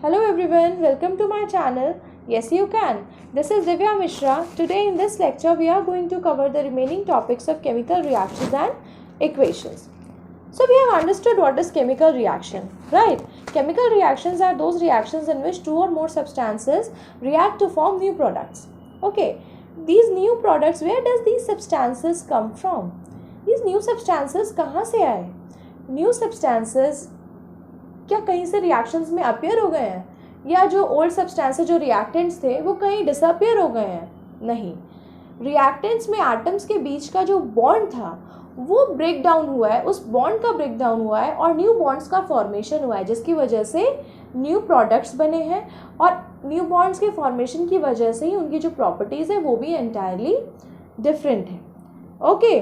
Hello everyone, welcome to my channel. Yes, you can. This is Divya Mishra. Today in this lecture, we are going to cover the remaining topics of chemical reactions and equations. So we have understood what is chemical reaction, right? Chemical reactions are those reactions in which two or more substances react to form new products. Okay, these new products, where does these substances come from? These new substances कहाँ से आए? New substances क्या कहीं से reactions में appear हो गए हैं या जो ओल्ड सब्सटेंसेस जो रिएक्टेंट्स थे वो कहीं डिसअपीयर हो गए हैं? नहीं, रिएक्टेंट्स में एटम्स के बीच का जो बॉन्ड था वो ब्रेक डाउन हुआ है, उस बॉन्ड का ब्रेक डाउन हुआ है और न्यू बॉन्ड्स का फॉर्मेशन हुआ है, जिसकी वजह से न्यू प्रोडक्ट्स बने हैं और न्यू बॉन्ड्स के फॉर्मेशन की वजह से ही उनकी जो प्रॉपर्टीज़ है वो भी एंटायरली डिफरेंट है। ओके,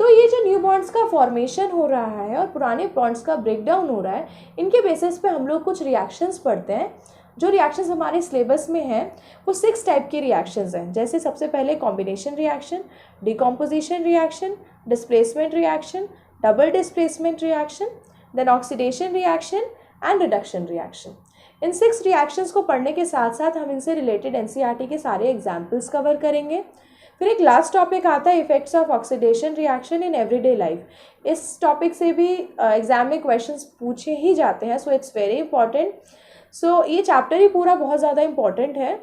तो ये जो न्यू बॉन्ड्स का फॉर्मेशन हो रहा है और पुराने बॉन्ड्स का ब्रेक डाउन हो रहा है, इनके बेसिस पे हम लोग कुछ रिएक्शंस पढ़ते हैं। जो रिएक्शंस हमारे सिलेबस में हैं वो 6 टाइप के रिएक्शंस हैं। जैसे सबसे पहले combination reaction, decomposition reaction, displacement reaction, double displacement reaction, then oxidation reaction and reduction reaction. इन 6 रिएक्शंस को पढ़ने के साथ साथ हम इनसे रिलेटेड एनसीईआरटी के सारे एग्जाम्पल्स कवर करेंगे। फिर एक लास्ट टॉपिक आता है effects of oxidation reaction in everyday life. इस टॉपिक से भी एग्जाम में क्वेश्चंस पूछे ही जाते हैं, सो इट्स वेरी इंपॉर्टेंट। सो ये चैप्टर ही पूरा बहुत ज़्यादा इंपॉर्टेंट है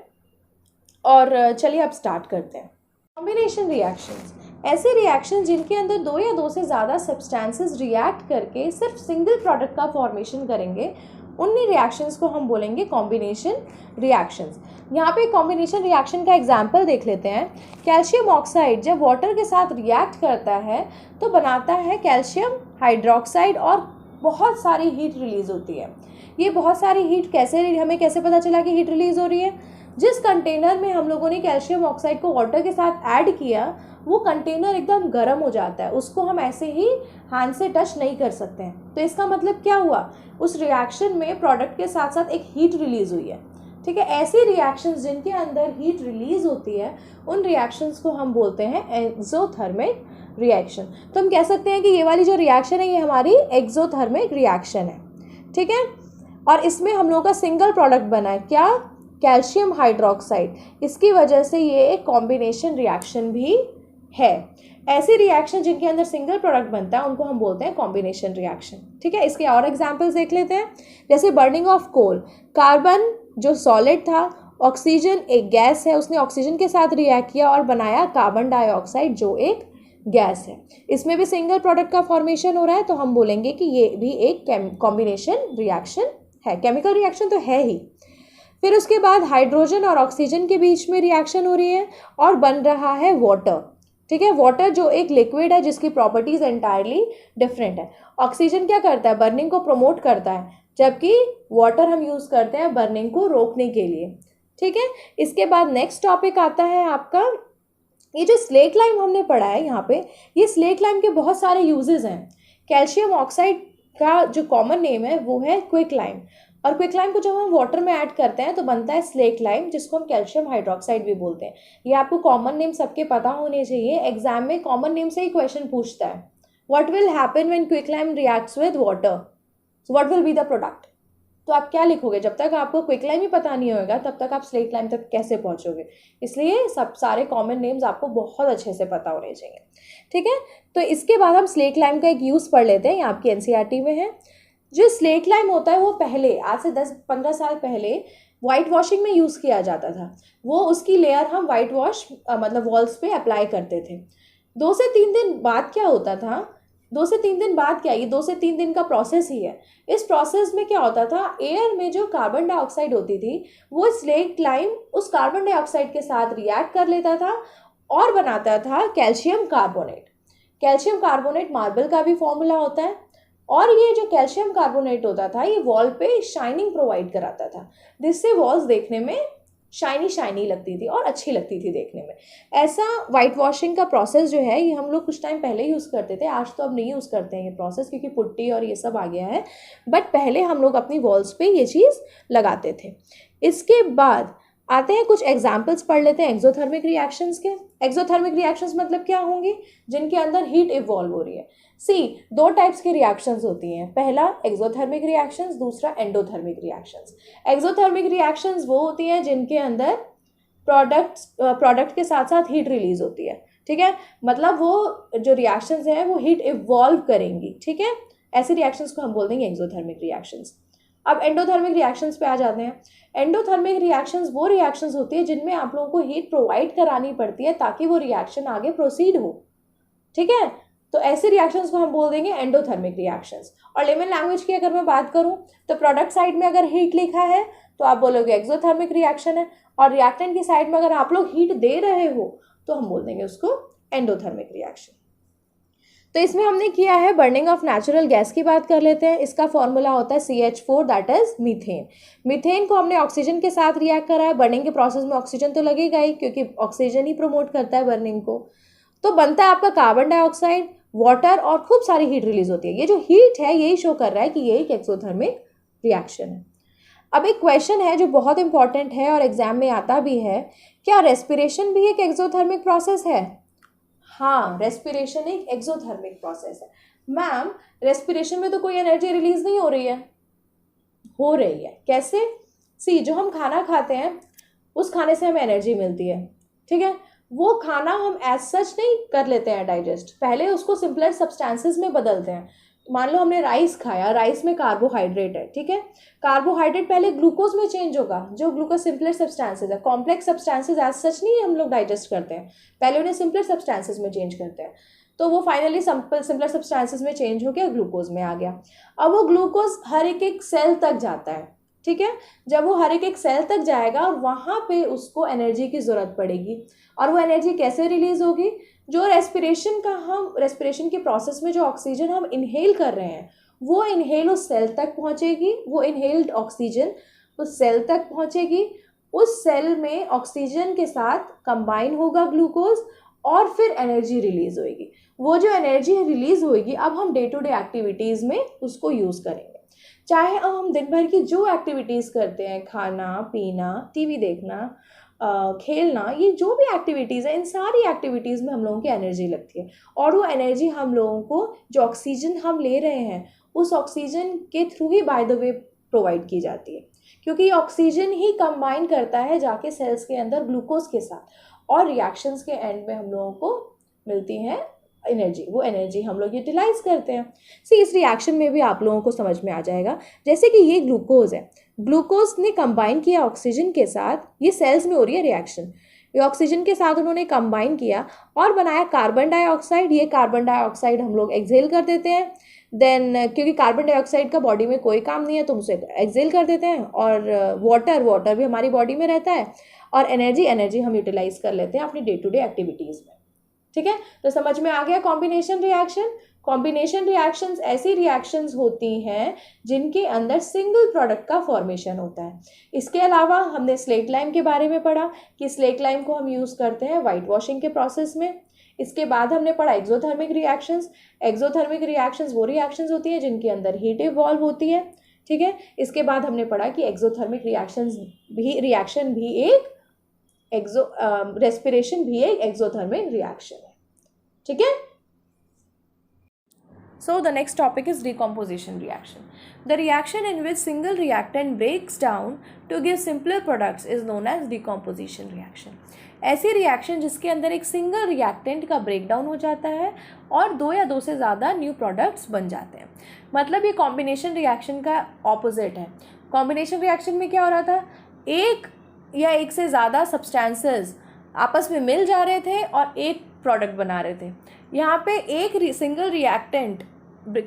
और चलिए अब स्टार्ट करते हैं। कॉम्बिनेशन रिएक्शंस ऐसे रिएक्शन जिनके अंदर दो या दो से ज़्यादा सब्सटेंसेस रिएक्ट करके सिर्फ सिंगल प्रोडक्ट का फॉर्मेशन करेंगे, उन्हीं रिएक्शंस को हम बोलेंगे कॉम्बिनेशन रिएक्शंस। यहाँ पे कॉम्बिनेशन रिएक्शन का एग्जाम्पल देख लेते हैं। कैल्शियम ऑक्साइड जब वाटर के साथ रिएक्ट करता है तो बनाता है कैल्शियम हाइड्रोक्साइड और बहुत सारी हीट रिलीज होती है। ये बहुत सारी हीट हमें कैसे पता चला कि हीट रिलीज हो रही है? जिस कंटेनर में हम लोगों ने कैल्शियम ऑक्साइड को वाटर के साथ ऐड किया वो कंटेनर एकदम गर्म हो जाता है, उसको हम ऐसे ही हैंड से टच नहीं कर सकते हैं। तो इसका मतलब क्या हुआ? उस रिएक्शन में प्रोडक्ट के साथ साथ एक हीट रिलीज हुई है। ठीक है, ऐसी रिएक्शंस जिनके अंदर हीट रिलीज होती है उन रिएक्शंस को हम बोलते हैं एक्सोथर्मिक रिएक्शन। तो हम कह सकते हैं कि ये वाली जो रिएक्शन है ये हमारी एक्सोथर्मिक रिएक्शन है। ठीक है, और इसमें हम लोगों का सिंगल प्रोडक्ट बना है, क्या? Calcium hydroxide. इसकी वजह से ये एक कॉम्बिनेशन रिएक्शन भी है। ऐसी रिएक्शन जिनके अंदर सिंगल प्रोडक्ट बनता है उनको हम बोलते हैं कॉम्बिनेशन रिएक्शन। ठीक है, इसके और एग्जांपल्स देख लेते हैं। जैसे बर्निंग ऑफ कोल, कार्बन जो सॉलिड था, ऑक्सीजन एक गैस है, उसने ऑक्सीजन के साथ रिएक्ट किया और बनाया कार्बन डाइऑक्साइड जो एक गैस है। इसमें भी सिंगल प्रोडक्ट का फॉर्मेशन हो रहा है, तो हम बोलेंगे कि ये भी एक कॉम्बिनेशन रिएक्शन है। केमिकल रिएक्शन तो है ही। फिर उसके बाद हाइड्रोजन और ऑक्सीजन के बीच में रिएक्शन हो रही है और बन रहा है वाटर। ठीक है, वाटर जो एक लिक्विड है जिसकी प्रॉपर्टीज एंटायरली डिफरेंट है। ऑक्सीजन क्या करता है? बर्निंग को प्रमोट करता है, जबकि वाटर हम यूज़ करते हैं बर्निंग को रोकने के लिए। ठीक है, इसके बाद नेक्स्ट टॉपिक आता है आपका, ये जो स्लेट लाइम हमने पढ़ा है यहाँ पे, ये स्लेट लाइम के बहुत सारे यूजेस हैं। कैल्शियम ऑक्साइड का जो कॉमन नेम है वो है क्विक लाइम, और क्विक लाइम को जब हम वाटर में ऐड करते हैं तो बनता है स्लेट लाइम, जिसको हम कैल्शियम हाइड्रोक्साइड भी बोलते हैं। ये आपको कॉमन नेम सबके पता होने चाहिए, एग्जाम में कॉमन नेम से ही क्वेश्चन पूछता है। What will happen when quick lime reacts with water, so what will be the product? तो आप क्या लिखोगे? जब तक आपको क्विक लाइम ही पता नहीं होगा तब तक आप स्लेट लाइम तक कैसे पहुंचोगे? इसलिए सब सारे कॉमन नेम्स आपको बहुत अच्छे से पता होने चाहिए। ठीक है, तो इसके बाद हम स्लेट लाइम का एक यूज़ पढ़ लेते हैं, ये आपकी एनसीईआरटी में है। जो स्लेट लाइम होता है वो पहले आज से 10-15 साल पहले वाइट वॉशिंग में यूज़ किया जाता था। वो उसकी लेयर हम वाइट वॉश मतलब वॉल्स पे अप्लाई करते थे। 2 से 3 दिन बाद क्या होता था? 2 से 3 दिन बाद क्या, ये 2 से 3 दिन का प्रोसेस ही है। इस प्रोसेस में क्या होता था, एयर में जो कार्बन डाइऑक्साइड होती थी वो स्लेट लाइम उस कार्बन डाइऑक्साइड के साथ रिएक्ट कर लेता था और बनाता था calcium carbonate. Calcium carbonate marble का भी फॉर्मूला होता है, और ये जो कैल्शियम कार्बोनेट होता था ये वॉल पे शाइनिंग प्रोवाइड कराता था, जिससे वॉल्स देखने में शाइनी लगती थी और अच्छी लगती थी देखने में। ऐसा वाइट वॉशिंग का प्रोसेस जो है ये हम लोग कुछ टाइम पहले यूज़ करते थे, आज तो अब नहीं यूज़ करते हैं ये प्रोसेस क्योंकि पुट्टी और ये सब आ गया है, बट पहले हम लोग अपनी वॉल्स पे ये चीज़ लगाते थे। इसके बाद आते हैं कुछ एग्जाम्पल्स पढ़ लेते हैं एक्सोथर्मिक रिएक्शंस के। एक्सोथर्मिक रिएक्शंस मतलब क्या होंगी? जिनके अंदर हीट इवॉल्व हो रही है। सी, दो टाइप्स की रिएक्शंस होती हैं, पहला एक्सोथर्मिक रिएक्शंस, दूसरा एंडोथर्मिक रिएक्शंस। एक्सोथर्मिक रिएक्शंस वो होती हैं जिनके अंदर प्रोडक्ट के साथ साथ हीट रिलीज होती है, ठीक है, मतलब वो जो रिएक्शंस हैं वो हीट इवॉल्व करेंगी, ठीक है, ऐसे रिएक्शंस को हम बोल देंगे एक्सोथर्मिक रिएक्शंस। अब एंडोथर्मिक रिएक्शंस पे आ जाते हैं। एंडोथर्मिक रिएक्शंस वो रिएक्शंस होती है जिनमें आप लोगों को हीट प्रोवाइड करानी पड़ती है ताकि वो रिएक्शन आगे प्रोसीड हो, ठीक है, तो ऐसे रिएक्शंस को हम बोल देंगे एंडोथर्मिक रिएक्शंस। और लेमन लैंग्वेज की अगर मैं बात करूं तो प्रोडक्ट साइड में अगर हीट लिखा है तो आप बोलोगे एक्सोथर्मिक रिएक्शन है, और रिएक्टेंट की साइड में अगर आप लोग हीट दे रहे हो तो हम बोल देंगे उसको एंडोथर्मिक रिएक्शन। तो इसमें हमने किया है बर्निंग ऑफ नेचुरल गैस की बात कर लेते हैं। इसका फॉर्मूला होता है CH4, that is methane. Methane को हमने ऑक्सीजन के साथ रिएक्ट करा है। बर्निंग के प्रोसेस में ऑक्सीजन तो लगेगा ही, क्योंकि ऑक्सीजन ही प्रमोट करता है बर्निंग को। तो बनता है आपका कार्बन डाइऑक्साइड, वाटर, और खूब सारी हीट रिलीज होती है। ये जो हीट है यही शो कर रहा है कि ये एक एक्सोथर्मिक रिएक्शन है। अब एक क्वेश्चन है जो बहुत इंपॉर्टेंट है और एग्जाम में आता भी है, क्या रेस्पिरेशन भी एक एक्सोथर्मिक प्रोसेस है? हाँ, रेस्पिरेशन एक एक्सोथर्मिक प्रोसेस है। मैम, रेस्पिरेशन में तो कोई एनर्जी रिलीज नहीं हो रही है। हो रही है, कैसे? सी, जो हम खाना खाते हैं उस खाने से हमें एनर्जी मिलती है, ठीक है, वो खाना हम एज सच नहीं कर लेते हैं डाइजेस्ट, पहले उसको सिंपलर सब्सटेंसेस में बदलते हैं। मान लो हमने राइस खाया, राइस में कार्बोहाइड्रेट है, ठीक है, कार्बोहाइड्रेट पहले ग्लूकोज में चेंज होगा, जो ग्लूकोज सिंपलर सब्सटेंसेस है, कॉम्प्लेक्स सब्सटेंसेस एज सच नहीं हम लोग डाइजेस्ट करते हैं, पहले उन्हें सिंपलर सब्सटेंसेस में चेंज करते हैं, तो वो फाइनली सिंपलर सब्सटेंसेस में चेंज हो गया, ग्लूकोज में आ गया। अब वो ग्लूकोज हर एक सेल तक जाता है, ठीक है, जब वो हर एक सेल तक जाएगा और वहाँ पे उसको एनर्जी की ज़रूरत पड़ेगी, और वो एनर्जी कैसे रिलीज होगी? जो रेस्पिरेशन के प्रोसेस में जो ऑक्सीजन हम इनहेल कर रहे हैं वो इनहेल उस सेल तक पहुँचेगी, वो इनहेल्ड ऑक्सीजन उस सेल तक पहुँचेगी, उस सेल में ऑक्सीजन के साथ कंबाइन होगा ग्लूकोज, और फिर एनर्जी रिलीज होगी। वो जो एनर्जी रिलीज होगी अब हम डे टू डे एक्टिविटीज़ में उसको यूज़ करेंगे। चाहे अब हम दिन भर की जो एक्टिविटीज़ करते हैं, खाना पीना, टीवी देखना, खेलना, ये जो भी एक्टिविटीज़ है, इन सारी एक्टिविटीज़ में हम लोगों की एनर्जी लगती है, और वो एनर्जी हम लोगों को जो ऑक्सीजन हम ले रहे हैं उस ऑक्सीजन के through he by the way provide की जाती है, क्योंकि ऑक्सीजन ही कंबाइन करता है जाके सेल्स के अंदर ग्लूकोज के साथ, और रिएक्शंस के एंड में हम लोगों को मिलती है एनर्जी, वो एनर्जी हम लोग यूटिलाइज करते हैं। सी, इस रिएक्शन में भी आप लोगों को समझ में आ जाएगा, जैसे कि ये ग्लूकोज है, ग्लूकोज ने कंबाइन किया ऑक्सीजन के साथ, ये सेल्स में हो रही है रिएक्शन, ये ऑक्सीजन के साथ उन्होंने कंबाइन किया और बनाया कार्बन डाइऑक्साइड। ये कार्बन डाइऑक्साइड हम लोग एक्सहेल कर देते हैं, देन क्योंकि कार्बन डाइऑक्साइड का बॉडी में कोई काम नहीं है तो उसे एक्सहेल कर देते हैं, और वाटर भी हमारी बॉडी में रहता है, और एनर्जी हम यूटिलाइज कर लेते हैं अपनी डे टू डे एक्टिविटीज़ में, ठीक है। तो समझ में आ गया कॉम्बिनेशन रिएक्शन। कॉम्बिनेशन रिएक्शंस ऐसी रिएक्शंस होती हैं जिनके अंदर सिंगल प्रोडक्ट का फॉर्मेशन होता है। इसके अलावा हमने स्लेट लाइम के बारे में पढ़ा कि स्लेट लाइम को हम यूज़ करते हैं वाइट वॉशिंग के प्रोसेस में। इसके बाद हमने पढ़ा एक्सोथर्मिक रिएक्शंस। एक्सोथर्मिक रिएक्शंस वो रिएक्शंस होती हैं जिनके अंदर हीट इवॉल्व होती है, ठीक है। इसके बाद हमने पढ़ा कि एक्सोथर्मिक रिएक्शन भी एक रेस्पिरेशन भी एक एक्सोथर्मिक रिएक्शन है, ठीक है। So the next topic is decomposition reaction. The reaction in which single reactant breaks down to give simpler products is known as decomposition reaction. ऐसी रिएक्शन जिसके अंदर एक सिंगल रिएक्टेंट का ब्रेकडाउन हो जाता है और दो या दो से ज़्यादा न्यू प्रोडक्ट्स बन जाते हैं, मतलब ये कॉम्बिनेशन रिएक्शन का ऑपोजिट है। कॉम्बिनेशन रिएक्शन में क्या हो रहा था, एक या एक से ज़्यादा सब्सटेंसेस आपस में मिल जा रहे थे और एक प्रोडक्ट बना रहे थे। यहाँ पे एक सिंगल रिएक्टेंट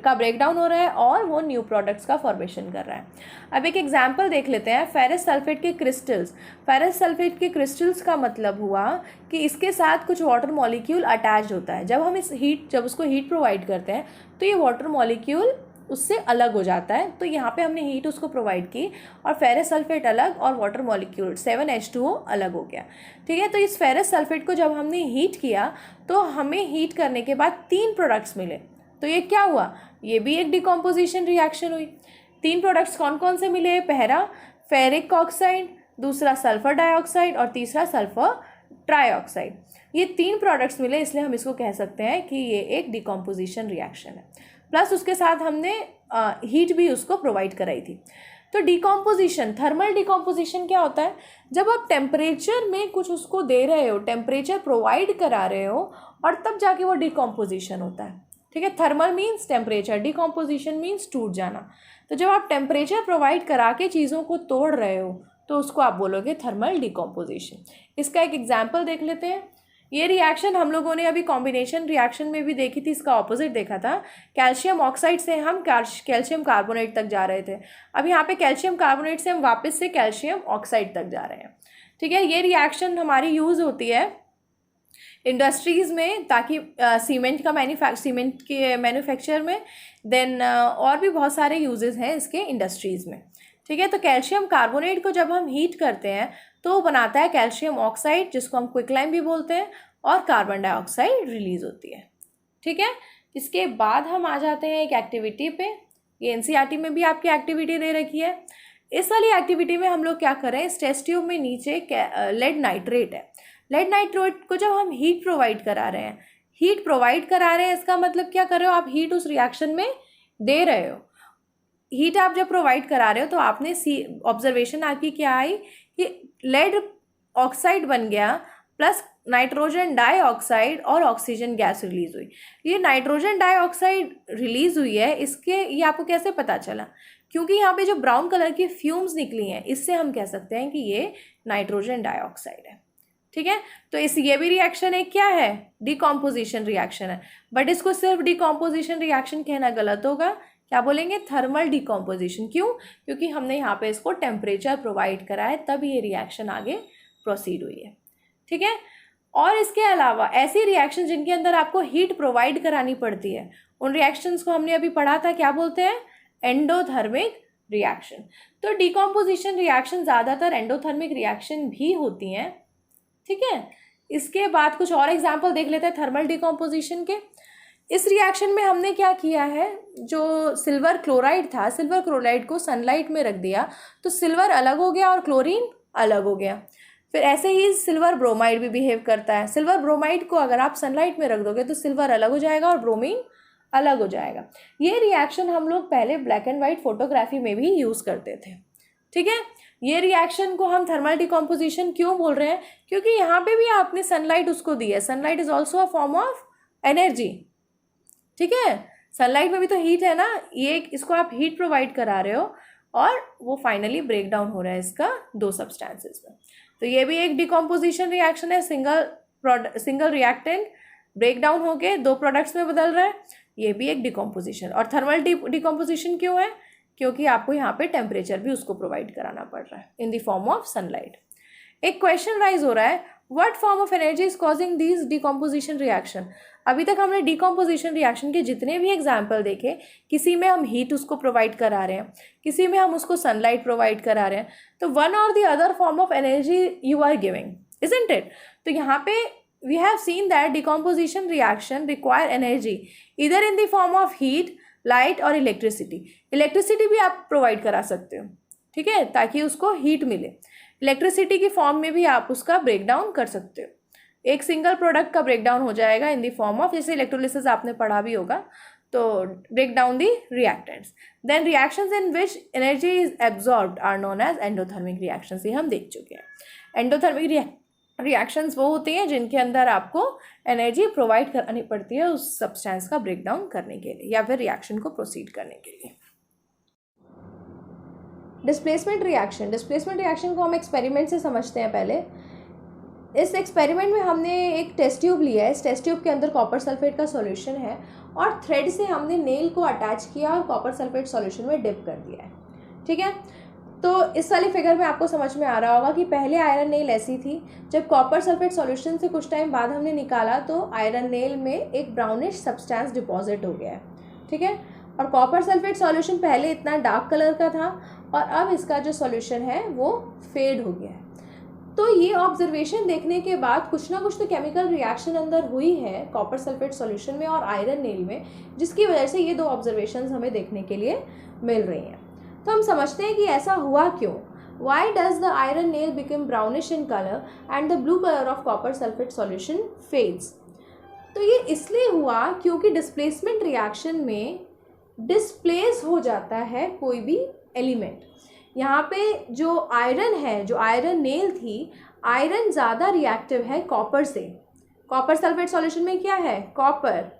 का ब्रेकडाउन हो रहा है और वो न्यू प्रोडक्ट्स का फॉर्मेशन कर रहा है। अब एक एग्जांपल देख लेते हैं, फेरस सल्फेट के क्रिस्टल्स। फेरस सल्फेट के क्रिस्टल्स का मतलब हुआ कि इसके साथ कुछ वाटर मॉलिक्यूल अटैच्ड होता है। जब उसको हीट प्रोवाइड करते हैं तो ये वाटर मॉलिक्यूल उससे अलग हो जाता है। तो यहाँ पे हमने हीट उसको प्रोवाइड की और फेरस सल्फेट अलग और वाटर मॉलिक्यूल 7H2O अलग हो गया, ठीक है। तो इस फेरस सल्फेट को जब हमने हीट किया तो हमें हीट करने के बाद 3 प्रोडक्ट्स मिले। तो ये क्या हुआ, ये भी एक डिकम्पोजिशन रिएक्शन हुई। 3 प्रोडक्ट्स कौन कौन से मिले, पहला फेरिक ऑक्साइड, दूसरा सल्फर डाइऑक्साइड और तीसरा सल्फर ट्राइऑक्साइड। ये 3 प्रोडक्ट्स मिले, इसलिए हम इसको कह सकते हैं कि ये एक डिकम्पोजिशन रिएक्शन है। प्लस उसके साथ हमने हीट भी उसको प्रोवाइड कराई थी। तो डिकम्पोजिशन, थर्मल डिकम्पोजिशन क्या होता है? जब आप टेम्परेचर में कुछ उसको दे रहे हो, टेम्परेचर प्रोवाइड करा रहे हो, और तब जाके वो डिकम्पोजिशन होता है। ठीक है, thermal means temperature, decomposition means टूट जाना। तो जब आप टेम्परेचर प्रोवाइड करा के चीज़ों को तोड़ रहे हो तो उसको आप बोलोगे थर्मल डिकम्पोजिशन। इसका एक एग्जाम्पल देख लेते हैं। ये रिएक्शन हम लोगों ने अभी कॉम्बिनेशन रिएक्शन में भी देखी थी, इसका ऑपोजिट देखा था। कैल्शियम ऑक्साइड से हम कैल्शियम कार्बोनेट तक जा रहे थे। अब यहाँ पे कैल्शियम कार्बोनेट से हम वापस से कैल्शियम ऑक्साइड तक जा रहे हैं। ठीक है, ये रिएक्शन हमारी यूज़ होती है इंडस्ट्रीज़ में, ताकि सीमेंट के मैन्युफैक्चर में, देन और भी बहुत सारे यूजेस हैं इसके इंडस्ट्रीज़ में। ठीक है, तो कैल्शियम कार्बोनेट को जब हम हीट करते हैं तो वो बनाता है कैल्शियम ऑक्साइड, जिसको हम क्विकलाइम भी बोलते हैं, और कार्बन डाइऑक्साइड रिलीज होती है। ठीक है, इसके बाद हम आ जाते हैं एक एक्टिविटी पे। ये एनसीईआरटी में भी आपकी एक्टिविटी दे रखी है। इस वाली एक्टिविटी में हम लोग क्या करें, इस टेस्ट ट्यूब में नीचे लेड नाइट्रेट है। लेड नाइट्रेट को जब हम हीट प्रोवाइड करा रहे हैं, इसका मतलब क्या कर रहे हो, आप हीट उस रिएक्शन में दे रहे हो। हीट आप जब प्रोवाइड करा रहे हो तो आपने ऑब्जर्वेशन आपकी क्या आई कि लेड ऑक्साइड बन गया प्लस नाइट्रोजन डाइऑक्साइड और ऑक्सीजन गैस रिलीज हुई। ये नाइट्रोजन डाइऑक्साइड रिलीज हुई है, ये आपको कैसे पता चला? क्योंकि यहाँ पे जो ब्राउन कलर की फ्यूम्स निकली हैं, इससे हम कह सकते हैं कि ये नाइट्रोजन डाइऑक्साइड है। ठीक है, तो ये भी रिएक्शन एक क्या है, डिकम्पोजिशन रिएक्शन है। बट इसको सिर्फ डिकम्पोजिशन रिएक्शन कहना गलत होगा, क्या बोलेंगे, थर्मल डिकम्पोजिशन। क्यों? क्योंकि हमने यहाँ पे इसको टेम्परेचर प्रोवाइड करा है, तब ये रिएक्शन आगे प्रोसीड हुई है। ठीक है, और इसके अलावा ऐसी रिएक्शन जिनके अंदर आपको हीट प्रोवाइड करानी पड़ती है, उन रिएक्शंस को हमने अभी पढ़ा था, क्या बोलते हैं, एंडोथर्मिक रिएक्शन। तो डिकम्पोजिशन रिएक्शन ज़्यादातर एंडोथर्मिक रिएक्शन भी होती हैं। ठीक है, इसके बाद कुछ और एग्जाम्पल देख लेते हैं थर्मल डिकम्पोजिशन के। इस रिएक्शन में हमने क्या किया है, जो सिल्वर क्लोराइड था, सिल्वर क्लोराइड को सनलाइट में रख दिया तो सिल्वर अलग हो गया और क्लोरीन अलग हो गया। फिर ऐसे ही सिल्वर ब्रोमाइड भी बिहेव करता है। सिल्वर ब्रोमाइड को अगर आप सनलाइट में रख दोगे तो सिल्वर अलग हो जाएगा और ब्रोमीन अलग हो जाएगा। ये रिएक्शन हम लोग पहले ब्लैक एंड वाइट फोटोग्राफी में भी यूज़ करते थे। ठीक है, ये रिएक्शन को हम थर्मल डिकम्पोजिशन क्यों बोल रहे हैं? क्योंकि यहाँ पे भी आपने सनलाइट उसको दी है। Sunlight is also a form of energy. ठीक है, सनलाइट में भी तो हीट है ना, ये इसको आप हीट प्रोवाइड करा रहे हो और वो फाइनली ब्रेक डाउन हो रहा है इसका 2 सब्सटेंसेस में। तो ये भी एक डिकम्पोजिशन रिएक्शन है। सिंगल रिएक्टेंट ब्रेक डाउन होके 2 प्रोडक्ट्स में बदल रहा है, ये भी एक डिकम्पोजिशन। और थर्मल डिकम्पोजिशन क्यों है? क्योंकि आपको यहाँ पे टेम्परेचर भी उसको प्रोवाइड कराना पड़ रहा है इन द फॉर्म ऑफ सनलाइट। एक क्वेश्चन राइज हो रहा है, what form of energy is causing these decomposition reaction. अभी तक हमने डिकम्पोजिशन रिएक्शन के जितने भी एग्जाम्पल देखे, किसी में हम हीट उसको प्रोवाइड करा रहे हैं, किसी में हम उसको सनलाइट प्रोवाइड करा रहे हैं, तो वन और the other form of energy you are giving, isn't it? तो यहाँ पे we have seen that decomposition reaction require energy इधर in the form of heat, light और इलेक्ट्रिसिटी। इलेक्ट्रिसिटी भी आप प्रोवाइड करा सकते हो, ठीक है, ताकि उसको हीट मिले। इलेक्ट्रिसिटी की फॉर्म में भी आप उसका ब्रेकडाउन कर सकते हो। एक सिंगल प्रोडक्ट का ब्रेकडाउन हो जाएगा इन द फॉर्म ऑफ, जैसे इलेक्ट्रोलिसिस आपने पढ़ा भी होगा, तो break down the reactants. Then reactions in which energy is absorbed are known as endothermic reactions, ये हम देख चुके हैं। एंडोथर्मिक रिएक्शंस वो होती हैं जिनके अंदर आपको एनर्जी प्रोवाइड करानी पड़ती है उस सब्सटेंस का ब्रेकडाउन करने के लिए या फिर रिएक्शन को प्रोसीड करने के लिए। डिस्प्लेसमेंट रिएक्शन को हम एक्सपेरिमेंट से समझते हैं। पहले इस एक्सपेरिमेंट में हमने एक टेस्ट ट्यूब लिया है। इस टेस्ट ट्यूब के अंदर कॉपर सल्फेट का सॉल्यूशन है और थ्रेड से हमने नेल को अटैच किया और कॉपर सल्फेट सॉल्यूशन में डिप कर दिया है, ठीक है। तो इस वाली फिगर में आपको समझ में आ रहा होगा कि पहले आयरन नेल ऐसी थी, जब कॉपर सल्फेट सॉल्यूशन से कुछ टाइम बाद हमने निकाला तो आयरन नेल में एक ब्राउनिश सब्सटेंस डिपॉजिट हो गया है, ठीक है। और कॉपर सल्फेट सॉल्यूशन पहले इतना डार्क कलर का था और अब इसका जो सॉल्यूशन है वो फेड हो गया है। तो ये ऑब्जर्वेशन देखने के बाद कुछ ना कुछ तो केमिकल रिएक्शन अंदर हुई है कॉपर सल्फेट सॉल्यूशन में और आयरन नेल में, जिसकी वजह से ये 2 ऑब्जर्वेशंस हमें देखने के लिए मिल रही हैं। तो हम समझते हैं कि ऐसा हुआ क्यों। Why does the iron nail become brownish in color and the blue color of copper sulfate solution fades? तो ये इसलिए हुआ क्योंकि डिस्प्लेसमेंट रिएक्शन में डिस्प्लेस हो जाता है कोई भी एलिमेंट। यहाँ पे जो आयरन है, जो आयरन नेल थी, आयरन ज़्यादा रिएक्टिव है कॉपर से। कॉपर सल्फेट सॉल्यूशन में क्या है? कॉपर।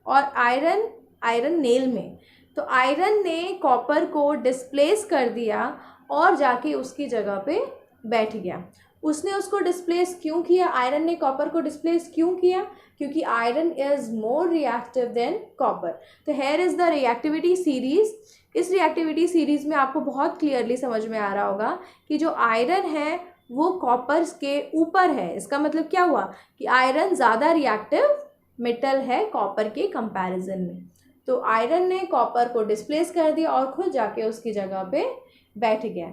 और आयरन नेल में, तो आयरन ने कॉपर को डिस्प्लेस कर दिया और जाके उसकी जगह पे बैठ गया। उसने उसको डिस्प्लेस क्यों किया? आयरन ने कॉपर को डिस्प्लेस क्यों किया? क्योंकि iron is more reactive than copper. तो here is the reactivity series. इस रिएक्टिविटी सीरीज़ में आपको बहुत क्लियरली समझ में आ रहा होगा कि जो आयरन है वो कॉपर के ऊपर है। इसका मतलब क्या हुआ कि आयरन ज़्यादा रिएक्टिव मेटल है कॉपर के कंपैरिजन में। तो आयरन ने कॉपर को डिस्प्लेस कर दिया और खुद जाके उसकी जगह पे बैठ गया।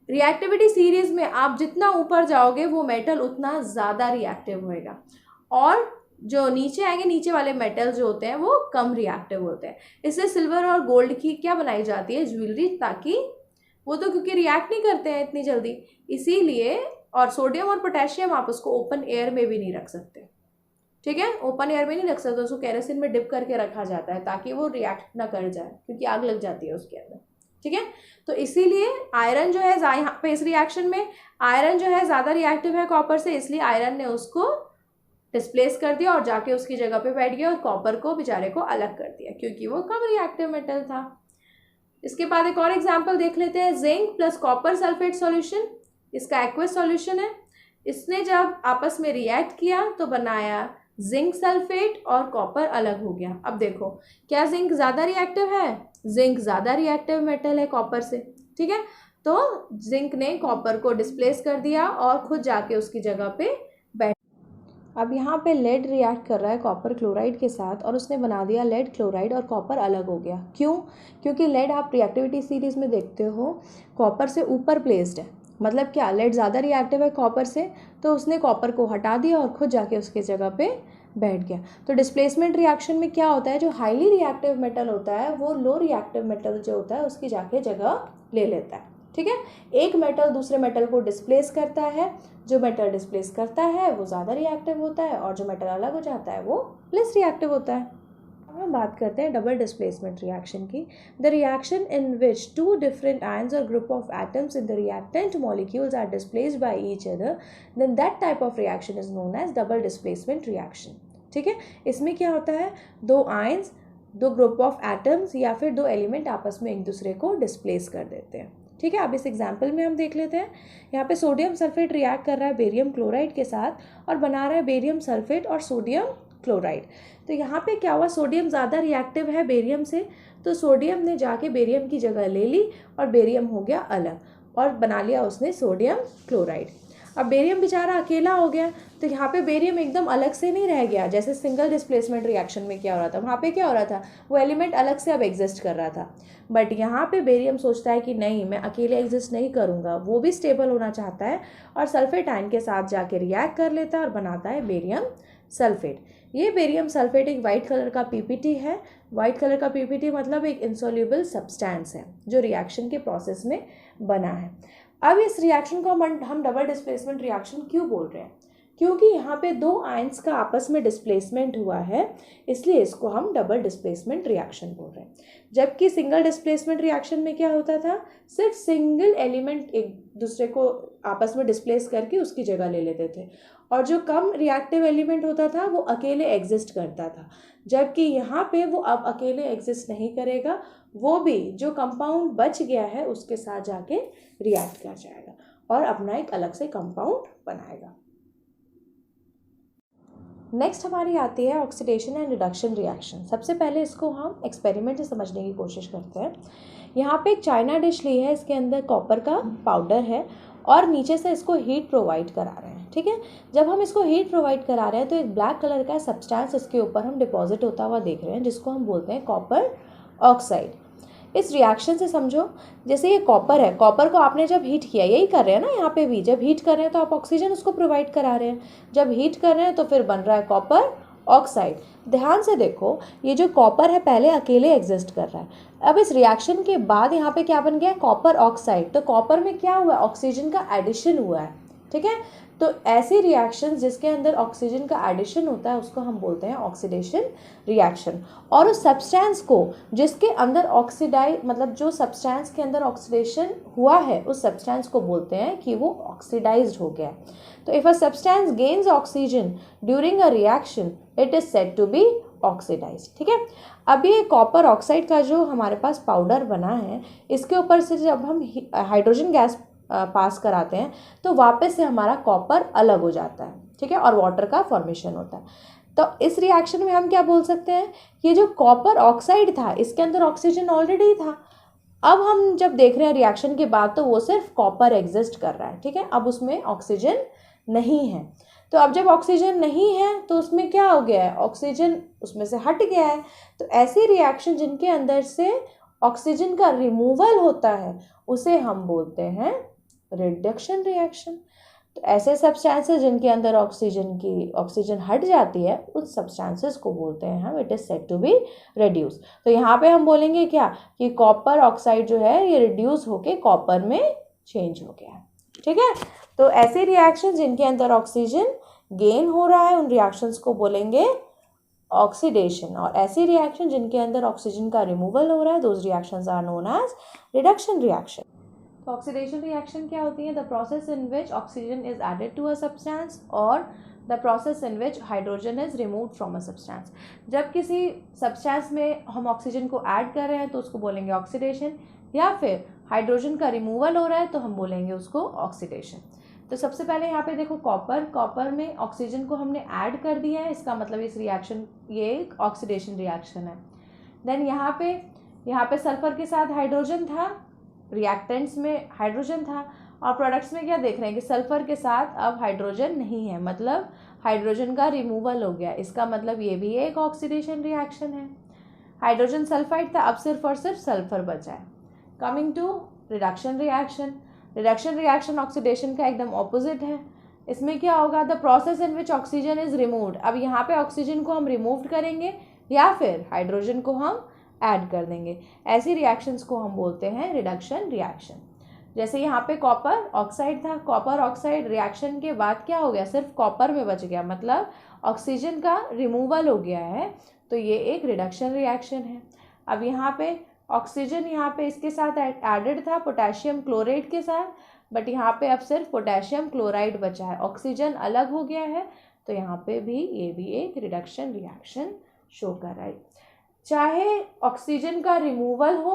रिएक्टिविटी सीरीज़ में आप जितना ऊपर जाओगे वो मेटल उतना ज़्यादा रिएक्टिव होएगा, और जो नीचे आएंगे, नीचे वाले मेटल जो होते हैं वो कम रिएक्टिव होते हैं। इसलिए सिल्वर और गोल्ड की क्या बनाई जाती है? ज्वेलरी, ताकि वो तो क्योंकि रिएक्ट नहीं करते हैं इतनी जल्दी, इसीलिए। और सोडियम और पोटेशियम आप उसको ओपन एयर में भी नहीं रख सकते, ठीक है? ओपन एयर में नहीं रख सकते, उसको केरोसिन में डिप करके रखा जाता है ताकि वो रिएक्ट ना कर जाए, क्योंकि आग लग जाती है उसके अंदर, ठीक है? तो इसीलिए आयरन जो है यहाँ पे इस रिएक्शन में आयरन जो है ज़्यादा रिएक्टिव है कॉपर से, इसलिए आयरन ने उसको डिस्प्लेस कर दिया और जाके उसकी जगह पे बैठ गया और कॉपर को बेचारे को अलग कर दिया क्योंकि वो कम रिएक्टिव मेटल था। इसके बाद एक और एग्जांपल देख लेते हैं, zinc plus copper sulphate solution. इसका एक्वस सॉल्यूशन है। इसने जब आपस में रिएक्ट किया तो बनाया जिंक सल्फेट और कॉपर अलग हो गया। अब देखो, क्या जिंक ज़्यादा रिएक्टिव है? जिंक ज़्यादा रिएक्टिव मेटल है कॉपर से, ठीक है? तो जिंक ने कॉपर को डिस्प्लेस कर दिया और खुद जाके उसकी जगह पे बैठ। अब यहाँ पे लेड रिएक्ट कर रहा है कॉपर क्लोराइड के साथ और उसने बना दिया लेड क्लोराइड और कॉपर अलग हो गया। क्यों? क्योंकि लेड आप रिएक्टिविटी सीरीज़ में देखते हो कॉपर से ऊपर प्लेस्ड है। मतलब क्या? लेड ज़्यादा रिएक्टिव है कॉपर से, तो उसने कॉपर को हटा दिया और खुद जाके उसके जगह पे बैठ गया। तो डिस्प्लेसमेंट रिएक्शन में क्या होता है? जो हाईली रिएक्टिव मेटल होता है वो लो रिएक्टिव मेटल जो होता है उसकी जाके जगह ले लेता है, ठीक है? एक मेटल दूसरे मेटल को डिस्प्लेस करता है। जो मेटल डिस्प्लेस करता है वो ज़्यादा रिएक्टिव होता है और जो मेटल अलग हो जाता है वो लेस रिएक्टिव होता है। अब हम बात करते हैं डबल डिस्प्लेसमेंट रिएक्शन की। The reaction in which two different ions और group of atoms in the reactant molecules are displaced by each other, then that type of reaction is known as double displacement reaction, ठीक है? इसमें क्या होता है? दो ions, दो group of atoms या फिर दो एलिमेंट आपस में एक दूसरे को डिस्प्लेस कर देते हैं, ठीक है? अब इस एग्जाम्पल में हम देख लेते हैं। यहाँ पे सोडियम सल्फेट रिएक्ट कर रहा है बेरियम क्लोराइड के साथ और बना रहा है बेरियम सल्फेट और सोडियम क्लोराइड। तो यहाँ पे क्या हुआ? सोडियम ज़्यादा रिएक्टिव है बेरियम से, तो सोडियम ने जाके बेरियम की जगह ले ली और बेरियम हो गया अलग और बना लिया उसने सोडियम क्लोराइड। अब बेरियम बेचारा अकेला हो गया, तो यहाँ पे बेरियम एकदम अलग से नहीं रह गया। जैसे सिंगल डिस्प्लेसमेंट रिएक्शन में क्या हो रहा था, वहाँ पे क्या हो रहा था? वो एलिमेंट अलग से अब एग्जिस्ट कर रहा था। बट यहाँ पे बेरियम सोचता है कि नहीं, मैं अकेले एग्जिस्ट नहीं करूँगा, वो भी स्टेबल होना चाहता है और सल्फेट आयन के साथ जाके रिएक्ट कर लेता है और बनाता है बेरियम सल्फेट। ये बेरियम सल्फेट एक वाइट कलर का पीपीटी है। वाइट कलर का पीपीटी मतलब एक इंसोल्यूबल सब्सटेंस है जो रिएक्शन के प्रोसेस में बना है। अब इस रिएक्शन को हम डबल डिस्प्लेसमेंट रिएक्शन क्यों बोल रहे हैं? क्योंकि यहाँ पे दो आयंस का आपस में डिस्प्लेसमेंट हुआ है, इसलिए इसको हम डबल डिस्प्लेसमेंट रिएक्शन बोल रहे हैं। जबकि सिंगल डिस्प्लेसमेंट रिएक्शन में क्या होता था? सिर्फ सिंगल एलिमेंट एक दूसरे को आपस में डिस्प्लेस करके उसकी जगह ले लेते थे और जो कम रिएक्टिव एलिमेंट होता था वो अकेले एग्जिस्ट करता था। जबकि यहाँ पे वो अब अकेले एग्जिस्ट नहीं करेगा, वो भी जो कंपाउंड बच गया है उसके साथ जाके रिएक्ट कर जाएगा और अपना एक अलग से कंपाउंड बनाएगा। नेक्स्ट हमारी आती है ऑक्सीडेशन एंड रिडक्शन रिएक्शन। सबसे पहले इसको हम एक्सपेरिमेंट से समझने की कोशिश करते हैं। यहाँ पे एक चाइना डिश ली है, इसके अंदर कॉपर का पाउडर है और नीचे से इसको हीट प्रोवाइड करा रहे हैं, ठीक है? जब हम इसको हीट प्रोवाइड करा रहे हैं तो एक ब्लैक कलर का सब्सटेंस इसके ऊपर हम डिपॉजिट होता हुआ देख रहे हैं जिसको हम बोलते हैं कॉपर ऑक्साइड। इस रिएक्शन से समझो जैसे ये कॉपर है, कॉपर को आपने जब हीट किया, यही कर रहे हैं ना यहाँ पे भी, जब हीट कर रहे हैं तो आप ऑक्सीजन उसको प्रोवाइड करा रहे हैं। जब हीट कर रहे हैं तो फिर बन रहा है कॉपर ऑक्साइड। ध्यान से देखो, ये जो कॉपर है पहले अकेले एग्जिस्ट कर रहा है, अब इस रिएक्शन के बाद यहाँ पे क्या बन गया, कॉपर ऑक्साइड। तो कॉपर में क्या हुआ, ऑक्सीजन का एडिशन हुआ है, ठीक है। तो ऐसी रिएक्शन जिसके अंदर ऑक्सीजन का एडिशन होता है उसको हम बोलते हैं ऑक्सीडेशन रिएक्शन। और उस सब्सटेंस को जिसके अंदर ऑक्सीडाइज, मतलब जो सब्सटेंस के अंदर ऑक्सीडेशन हुआ है उस सब्सटेंस को बोलते हैं कि वो ऑक्सीडाइज्ड हो गया। तो if a substance gains oxygen during a reaction it is said to be oxidised, ठीक है। अब ये कॉपर ऑक्साइड का जो हमारे पास पाउडर बना है, इसके ऊपर से जब हम हाइड्रोजन गैस पास कराते हैं तो वापस से हमारा कॉपर अलग हो जाता है, ठीक है, और वाटर का फॉर्मेशन होता है। तो इस रिएक्शन में हम क्या बोल सकते हैं, ये जो कॉपर ऑक्साइड था इसके अंदर ऑक्सीजन ऑलरेडी था। अब हम जब देख रहे हैं रिएक्शन के बाद तो वो सिर्फ कॉपर एग्जिस्ट कर रहा है, ठीक है, अब उसमें ऑक्सीजन नहीं है। तो अब जब ऑक्सीजन नहीं है तो उसमें क्या हो गया है, ऑक्सीजन उसमें से हट गया है। तो ऐसी रिएक्शन जिनके अंदर से ऑक्सीजन का रिमूवल होता है उसे हम बोलते हैं रिडक्शन रिएक्शन। तो ऐसे सब्सटेंसेस जिनके अंदर ऑक्सीजन हट जाती है उस सब्सटेंसेस को बोलते हैं हम, it is said to be reduce. तो यहाँ पे हम बोलेंगे क्या कि कॉपर ऑक्साइड जो है ये रिड्यूस होके कॉपर में चेंज हो गया है, ठीक है। तो ऐसे रिएक्शन जिनके अंदर ऑक्सीजन गेन हो रहा है उन रिएक्शंस को बोलेंगे ऑक्सीडेशन, और ऐसी रिएक्शन जिनके अंदर ऑक्सीजन का रिमूवल हो रहा है those reactions are known as reduction reaction. तो ऑक्सीडेशन रिएक्शन क्या होती है, the process in which oxygen is added to a substance और the process in which hydrogen is removed from a substance. जब किसी सब्सटेंस में हम ऑक्सीजन को ऐड कर रहे हैं तो उसको बोलेंगे ऑक्सीडेशन, या फिर हाइड्रोजन का रिमूवल हो रहा है तो हम बोलेंगे उसको ऑक्सीडेशन। तो सबसे पहले यहाँ पे देखो कॉपर में ऑक्सीजन को हमने ऐड कर दिया है, इसका मतलब इस रिएक्शन ये एक ऑक्सीडेशन रिएक्शन है। देन यहाँ पे सल्फर के साथ हाइड्रोजन था, रिएक्टेंट्स में हाइड्रोजन था, और प्रोडक्ट्स में क्या देख रहे हैं कि सल्फर के साथ अब हाइड्रोजन नहीं है, मतलब हाइड्रोजन का रिमूवल हो गया, इसका मतलब ये भी एक ऑक्सीडेशन रिएक्शन है। हाइड्रोजन सल्फाइड था, अब सिर्फ और सिर्फ सल्फर बचा है। Coming to reduction reaction, reduction reaction oxidation का एकदम ऑपोजिट है। इसमें क्या होगा, the process in which oxygen is removed. अब यहाँ पे ऑक्सीजन को हम रिमूव करेंगे या फिर हाइड्रोजन को हम ऐड कर देंगे, ऐसी रिएक्शंस को हम बोलते हैं रिडक्शन रिएक्शन। जैसे यहाँ पे कॉपर ऑक्साइड था, कॉपर ऑक्साइड रिएक्शन के बाद क्या हो गया, सिर्फ कॉपर में बच गया, मतलब ऑक्सीजन का रिमूवल हो गया है, तो ये एक रिडक्शन रिएक्शन है। अब यहाँ पे ऑक्सीजन यहाँ पे इसके साथ एडेड था पोटेशियम क्लोराइड के साथ, बट यहाँ पे अब सिर्फ पोटेशियम क्लोराइड बचा है, ऑक्सीजन अलग हो गया है, तो यहाँ पे भी ये भी एक रिडक्शन रिएक्शन शो कर रहा है। चाहे ऑक्सीजन का रिमूवल हो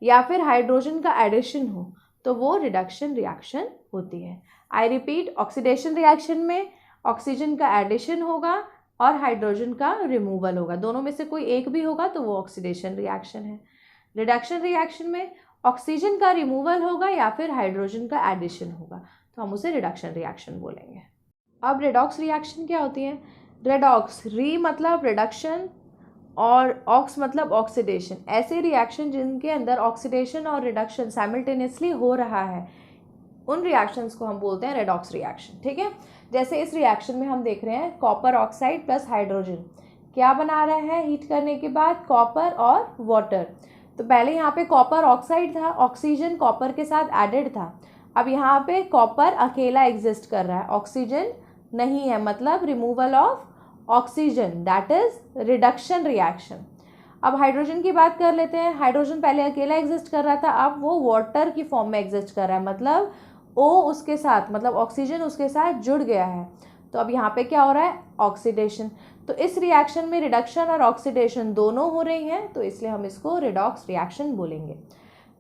या फिर हाइड्रोजन का एडिशन हो तो वो रिडक्शन रिएक्शन होती है। आई रिपीट, ऑक्सीडेशन रिएक्शन में ऑक्सीजन का एडिशन होगा और हाइड्रोजन का रिमूवल होगा, दोनों में से कोई एक भी होगा तो वो ऑक्सीडेशन रिएक्शन है। रिडक्शन रिएक्शन में ऑक्सीजन का रिमूवल होगा या फिर हाइड्रोजन का एडिशन होगा, तो हम उसे रिडक्शन रिएक्शन बोलेंगे। अब रेडॉक्स रिएक्शन क्या होती है, रेडॉक्स, री मतलब रिडक्शन और ऑक्स मतलब ऑक्सीडेशन, ऐसे रिएक्शन जिनके अंदर ऑक्सीडेशन और रिडक्शन साइमल्टेनियसली हो रहा है उन रिएक्शंस को हम बोलते हैं रेडॉक्स रिएक्शन, ठीक है। जैसे इस रिएक्शन में हम देख रहे हैं कॉपर ऑक्साइड प्लस हाइड्रोजन क्या बना रहा है, हीट करने के बाद कॉपर और वाटर। तो पहले यहाँ पे कॉपर ऑक्साइड था, ऑक्सीजन कॉपर के साथ एडेड था, अब यहाँ पे कॉपर अकेला एग्जिस्ट कर रहा है, ऑक्सीजन नहीं है, मतलब removal of oxygen, that is reduction reaction. अब हाइड्रोजन की बात कर लेते हैं, हाइड्रोजन पहले अकेला एग्जिस्ट कर रहा था, अब वो वाटर की फॉर्म में एग्जिस्ट कर रहा है, मतलब ओ उसके साथ, मतलब ऑक्सीजन उसके साथ जुड़ गया है, तो अब यहाँ पे क्या हो रहा है, ऑक्सीडेशन। तो इस रिएक्शन में रिडक्शन और ऑक्सीडेशन दोनों हो रही हैं, तो इसलिए हम इसको रिडॉक्स रिएक्शन बोलेंगे।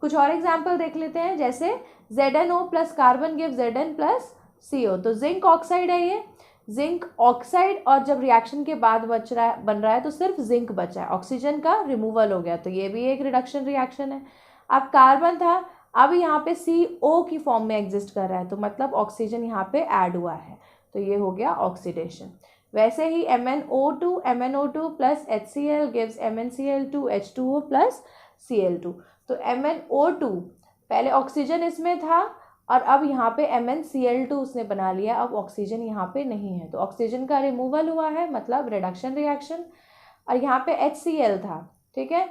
कुछ और एग्जाम्पल देख लेते हैं, जैसे ZnO plus carbon give Zn plus CO, तो जिंक ऑक्साइड है ये, जिंक ऑक्साइड, और जब रिएक्शन के बाद बन रहा है तो सिर्फ जिंक बचा है, ऑक्सीजन का रिमूवल हो गया, तो ये भी एक रिडक्शन रिएक्शन है। अब कार्बन था, अब यहाँ पे CO की फॉर्म में एग्जिस्ट कर रहा है, तो मतलब ऑक्सीजन यहाँ पे ऐड हुआ है, तो ये हो गया ऑक्सीडेशन। वैसे ही MnO2 plus HCl gives MnCl2 H2O plus Cl2, तो MnO2 पहले ऑक्सीजन इसमें था और अब यहाँ पे MnCl2 उसने बना लिया, अब ऑक्सीजन यहाँ पे नहीं है, तो ऑक्सीजन का रिमूवल हुआ है, मतलब रिडक्शन रिएक्शन। और यहाँ पे HCl था, ठीक है,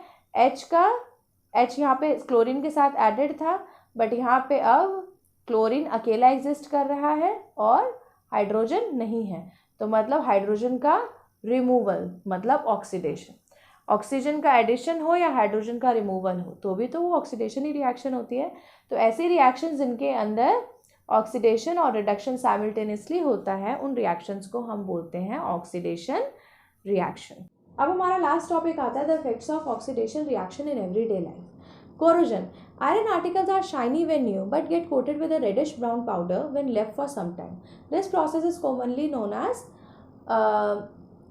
H यहाँ पे क्लोरीन के साथ एडेड था, बट यहाँ पे अब क्लोरीन अकेला एग्जिस्ट कर रहा है और हाइड्रोजन नहीं है, तो मतलब हाइड्रोजन का रिमूवल मतलब ऑक्सीडेशन। ऑक्सीजन का एडिशन हो या हाइड्रोजन का रिमूवल हो तो भी तो वो ऑक्सीडेशन ही रिएक्शन होती है। तो ऐसे रिएक्शन जिनके अंदर ऑक्सीडेशन और रिडक्शन साइमल्टेनियसली होता है, उन रिएक्शंस को हम बोलते हैं ऑक्सीडेशन रिएक्शन। अब हमारा लास्ट टॉपिक आता है the effects of oxidation reaction in everyday life. Corrosion. Iron articles are shiny when new but get coated with a reddish brown powder when left for some time. This process is commonly known as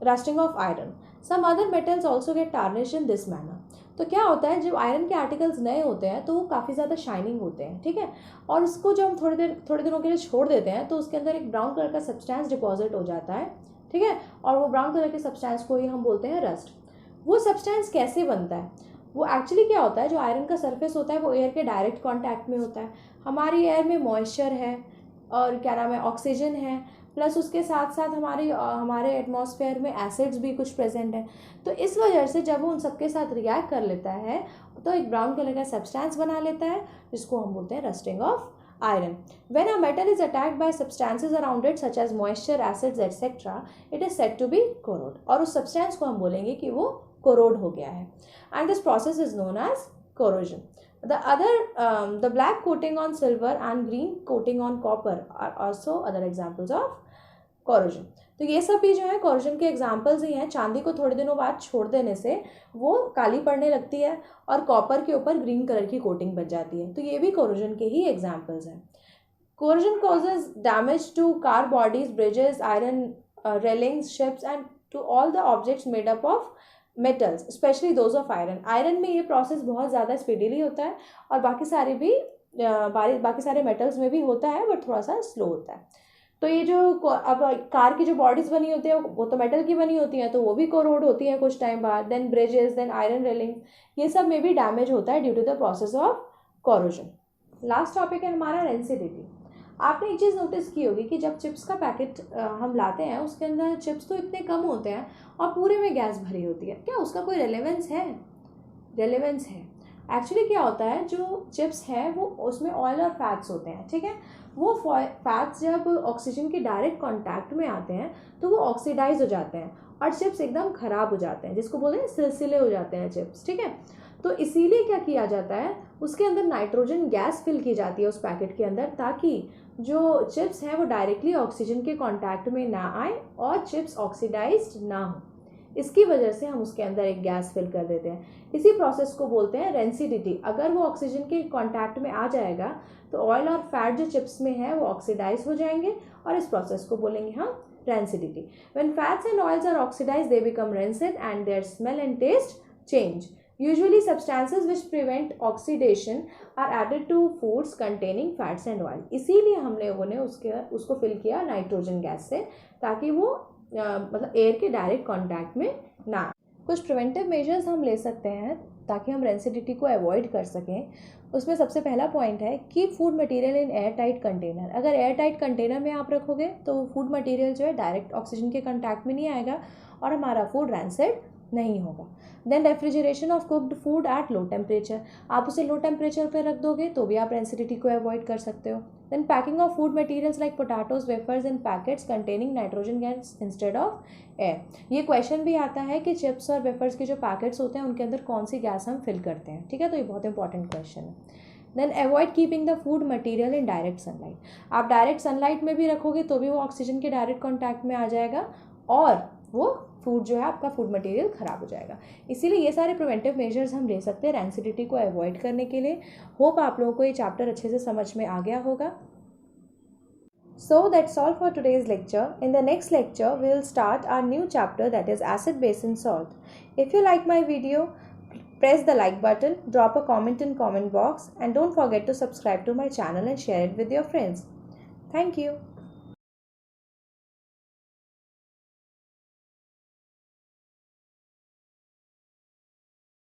rusting of iron. Some other metals also get tarnished in this manner. तो क्या होता है, जब iron के articles नए होते हैं तो वो काफ़ी ज़्यादा शाइनिंग होते हैं, ठीक है, और उसको जब हम थोड़े दिनों के लिए छोड़ देते हैं तो उसके अंदर एक ब्राउन कलर का सब्सटेंस डिपॉजिट हो जाता है, ठीक है, और वो ब्राउन कलर के सब्सटेंस को ही हम बोलते हैं रस्ट। वो सब्सटेंस कैसे बनता है, वो एक्चुअली क्या होता है, जो आयरन का सरफेस होता है वो एयर के डायरेक्ट कांटेक्ट में होता है। हमारी एयर में मॉइस्चर है और क्या नाम है ऑक्सीजन है, प्लस उसके साथ साथ हमारे एटमॉस्फेयर में एसिड्स भी कुछ प्रेजेंट है। तो इस वजह से जब वो उन सबके साथ रिएक्ट कर लेता है तो एक ब्राउन कलर का सब्सटेंस बना लेता है, जिसको हम बोलते हैं rusting of iron. When a metal is attacked by substances around it such as moisture, acids, etc., it is said to be corrode. और उस substance को हम बोलेंगे कि वो corrode हो गया है. And this process is known as corrosion. The black coating on silver and green coating on copper are also other examples of corrosion. तो ये सब भी जो है corrosion के examples ही हैं। चांदी को थोड़े दिनों बाद छोड़ देने से वो काली पड़ने लगती है और कॉपर के ऊपर ग्रीन कलर की कोटिंग बच जाती है, तो ये भी corrosion के ही examples हैं। Corrosion causes damage to car bodies, bridges, iron railings, ships and to all the objects made up of metals, especially those of iron. Iron में ये प्रोसेस बहुत ज़्यादा स्पीडीली होता है और बाकी सारे मेटल्स में भी होता है, बट थोड़ा सा स्लो होता है। तो ये जो अब कार की जो बॉडीज़ बनी होती है वो तो मेटल की बनी होती हैं, तो वो भी कोरोड होती है कुछ टाइम बाद। Then bridges, then iron railing, ये सब में भी डैमेज होता है due to the process of corrosion. Last topic है हमारा रेंसिडिटी। आपने एक चीज़ नोटिस की होगी कि जब चिप्स का पैकेट हम लाते हैं उसके अंदर चिप्स तो इतने कम होते हैं और पूरे में गैस भरी होती है, क्या उसका कोई रेलेवेंस है? रेलेवेंस है। एक्चुअली क्या होता है, जो चिप्स है वो उसमें ऑयल और फैट्स होते हैं, ठीक है, वो फैट्स जब ऑक्सीजन के डायरेक्ट कांटेक्ट में आते हैं तो वो ऑक्सीडाइज हो जाते हैं और चिप्स एकदम ख़राब हो जाते हैं, जिसको बोलते हैं सिलसिले हो जाते हैं चिप्स, ठीक है। तो इसीलिए क्या किया जाता है, उसके अंदर नाइट्रोजन गैस फिल की जाती है उस पैकेट के अंदर, ताकि जो चिप्स हैं वो डायरेक्टली ऑक्सीजन के कांटेक्ट में ना आए और चिप्स ऑक्सीडाइज्ड ना हो। इसकी वजह से हम उसके अंदर एक गैस फिल कर देते हैं। इसी प्रोसेस को बोलते हैं रेंसिडिटी। अगर वो ऑक्सीजन के कांटेक्ट में आ जाएगा तो ऑयल और फैट जो चिप्स में है वो ऑक्सीडाइज हो जाएंगे और इस प्रोसेस को बोलेंगे हम rancidity. When fats and oils are oxidised they become rancid and their smell and taste change. Usually substances which prevent oxidation are added to foods containing fats and oil. इसीलिए हम लोगों ने उसको फिल किया nitrogen gas से, ताकि वो मतलब एयर के डायरेक्ट कांटेक्ट में ना। कुछ प्रिवेंटिव मेजर्स हम ले सकते हैं ताकि हम रेंसिडिटी को अवॉइड कर सकें। उसमें सबसे पहला पॉइंट है कि food material in air tight container. अगर एयर टाइट कंटेनर में आप रखोगे तो वो फूड मटेरियल जो है डायरेक्ट ऑक्सीजन के कांटेक्ट में नहीं आएगा और हमारा फूड रैंसिड नहीं होगा। Then refrigeration of cooked food at low temperature. आप उसे लो टेम्परेचर पर रख दोगे तो भी आप रेंसिडिटी को अवॉइड कर सकते हो। Then packing of food materials like potatoes, wafers in packets containing nitrogen gas instead of air. ये क्वेश्चन भी आता है कि चिप्स और वेफर्स के जो पैकेट्स होते हैं उनके अंदर कौन सी गैस हम फिल करते हैं, ठीक है, तो ये बहुत इंपॉर्टेंट क्वेश्चन है। Then avoid keeping the food material in direct sunlight. आप डायरेक्ट सनलाइट में भी रखोगे तो भी वो ऑक्सीजन के डायरेक्ट कॉन्टैक्ट में आ जाएगा और वो फूड जो है आपका फूड मटेरियल ख़राब हो जाएगा। इसीलिए ये सारे प्रिवेंटिव मेजर्स हम ले सकते हैं रेंसिडिटी को अवॉइड करने के लिए। होप आप लोगों को ये चैप्टर अच्छे से समझ में आ गया होगा। So that's all for today's lecture. In the next lecture, we will start our new chapter, that is acid, base and salt. If you like my video, press the like button, drop a comment in comment box and don't forget to subscribe to my channel and share it with your friends. Thank you.